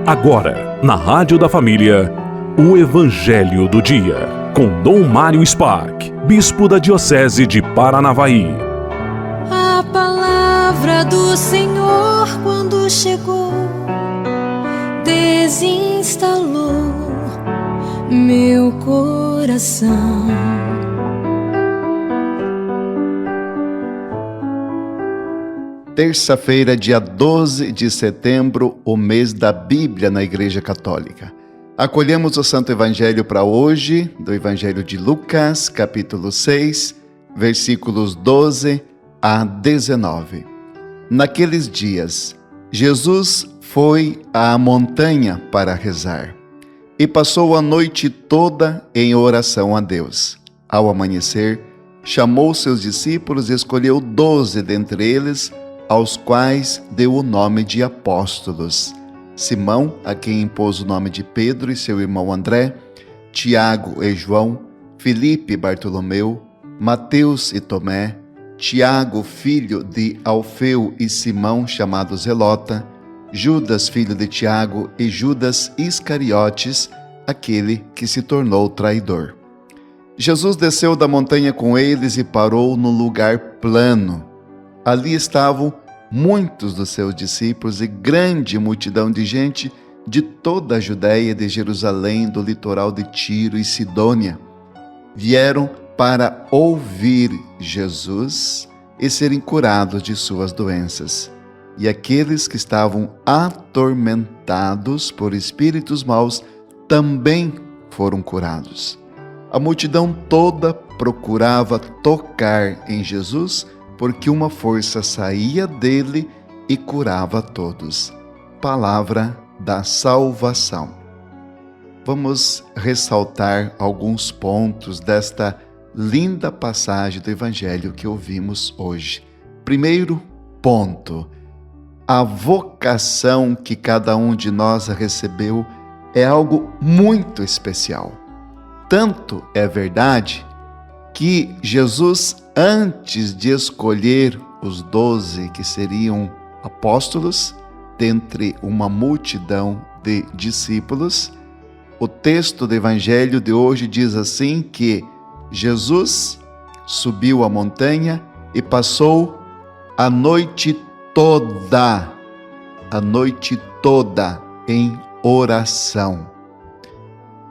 Agora, na Rádio da Família, o Evangelho do Dia, com Dom Mário Spark, Bispo da Diocese de Paranavaí. A palavra do Senhor, quando chegou, desinstalou meu coração. Terça-feira, dia 12 de setembro, o mês da Bíblia na Igreja Católica. Acolhemos o Santo Evangelho para hoje, do Evangelho de Lucas, capítulo 6, versículos 12 a 19. Naqueles dias, Jesus foi à montanha para rezar e passou a noite toda em oração a Deus. Ao amanhecer, chamou seus discípulos e escolheu 12 dentre eles, aos quais deu o nome de apóstolos: Simão, a quem impôs o nome de Pedro, e seu irmão André, Tiago e João, Filipe e Bartolomeu, Mateus e Tomé, Tiago, filho de Alfeu, e Simão, chamado Zelota, Judas, filho de Tiago, e Judas Iscariotes, aquele que se tornou traidor. Jesus desceu da montanha com eles e parou num lugar plano. Ali estavam muitos dos seus discípulos e grande multidão de gente de toda a Judéia, de Jerusalém, do litoral de Tiro e Sidônia. Vieram para ouvir Jesus e serem curados de suas doenças. E aqueles que estavam atormentados por espíritos maus também foram curados. A multidão toda procurava tocar em Jesus, porque uma força saía dele e curava a todos. Palavra da salvação. Vamos ressaltar alguns pontos desta linda passagem do Evangelho que ouvimos hoje. Primeiro ponto: a vocação que cada um de nós recebeu é algo muito especial. Tanto é verdade que Jesus, antes de escolher os 12 que seriam apóstolos, dentre uma multidão de discípulos, o texto do Evangelho de hoje diz assim que Jesus subiu a montanha e passou a noite toda em oração.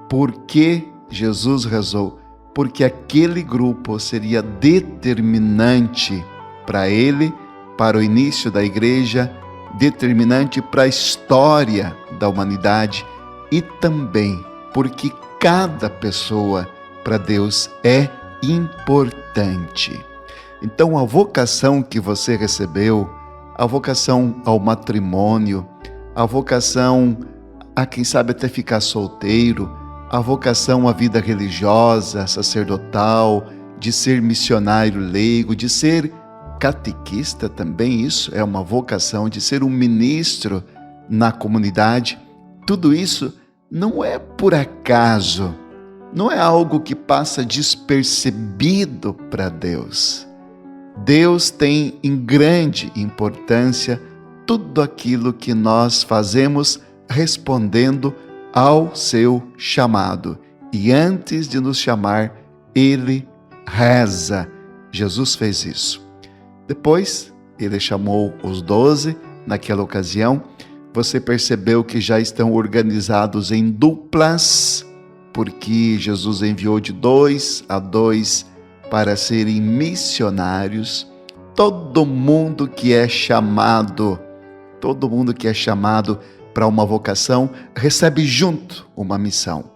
Por que Jesus rezou? Porque aquele grupo seria determinante para ele, para o início da igreja, determinante para a história da humanidade e também porque cada pessoa para Deus é importante. Então, a vocação que você recebeu, a vocação ao matrimônio, a vocação a quem sabe até ficar solteiro, a vocação à vida religiosa, sacerdotal, de ser missionário leigo, de ser catequista também, isso é uma vocação, de ser um ministro na comunidade. Tudo isso não é por acaso, não é algo que passa despercebido para Deus. Deus tem em grande importância tudo aquilo que nós fazemos respondendo ao seu chamado. E antes de nos chamar, ele reza. Jesus fez isso. Depois, ele chamou os 12. Naquela ocasião, você percebeu que já estão organizados em duplas, porque Jesus enviou de 2 a 2 para serem missionários. Todo mundo que é chamado para uma vocação, recebe junto uma missão.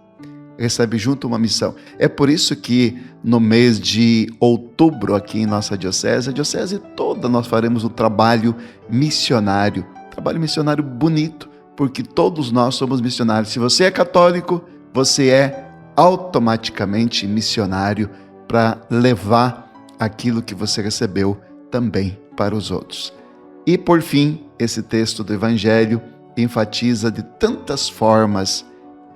É por isso que no mês de outubro, aqui em nossa diocese, a diocese toda, nós faremos o trabalho missionário bonito, porque todos nós somos missionários. Se você é católico, você é automaticamente missionário para levar aquilo que você recebeu também para os outros. E por fim, esse texto do Evangelho enfatiza de tantas formas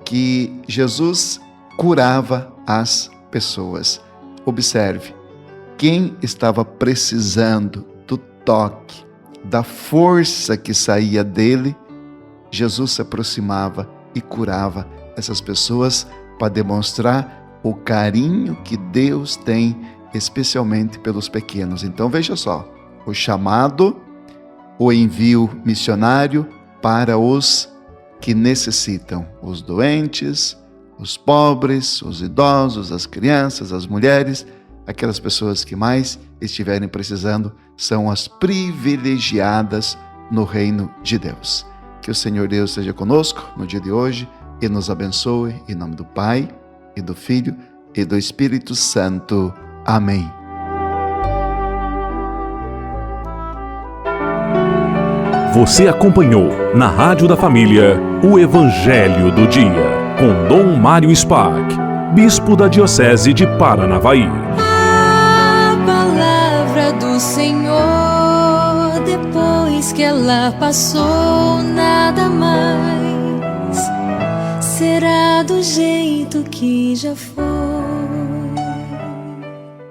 que Jesus curava as pessoas. Observe, quem estava precisando do toque, da força que saía dele, Jesus se aproximava e curava essas pessoas para demonstrar o carinho que Deus tem, especialmente pelos pequenos. Então veja só, o chamado, o envio missionário para os que necessitam, os doentes, os pobres, os idosos, as crianças, as mulheres, aquelas pessoas que mais estiverem precisando, são as privilegiadas no reino de Deus. Que o Senhor Deus esteja conosco no dia de hoje e nos abençoe, em nome do Pai, e do Filho, e do Espírito Santo. Amém. Você acompanhou na Rádio da Família o Evangelho do Dia, com Dom Mário Spark, Bispo da Diocese de Paranavaí. A palavra do Senhor, depois que ela passou, nada mais será do jeito que já foi.